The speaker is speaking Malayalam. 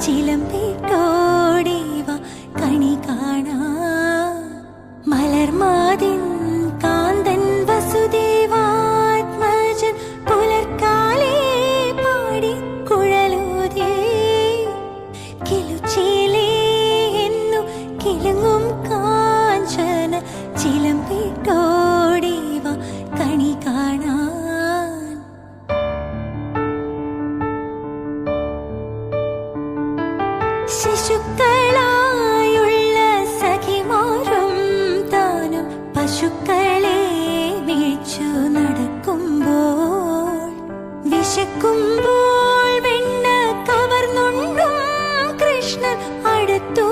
ചിലമ്പിട്ടോടിവ കണി കാണാ മലർമാതിൻ കാന്തൻ വസുദേവാത്മജൻ പുലർക്കാലേ പാടി കുഴലൂതേ കിലുച്ചേലേ എന്നു കിലുങ്ങും കാഞ്ചന ചിലമ്പിട്ടോടിവ കണി കാണാൻ ശിശുക്കളായുള്ള സഖിമാരും താനും പശുക്കളെ വീഴ്ചു നടക്കുമ്പോൾ വിശക്കുമ്പോൾ വെണ്ണ കവർന്നുണ്ടും കൃഷ്ണൻ അടുത്തു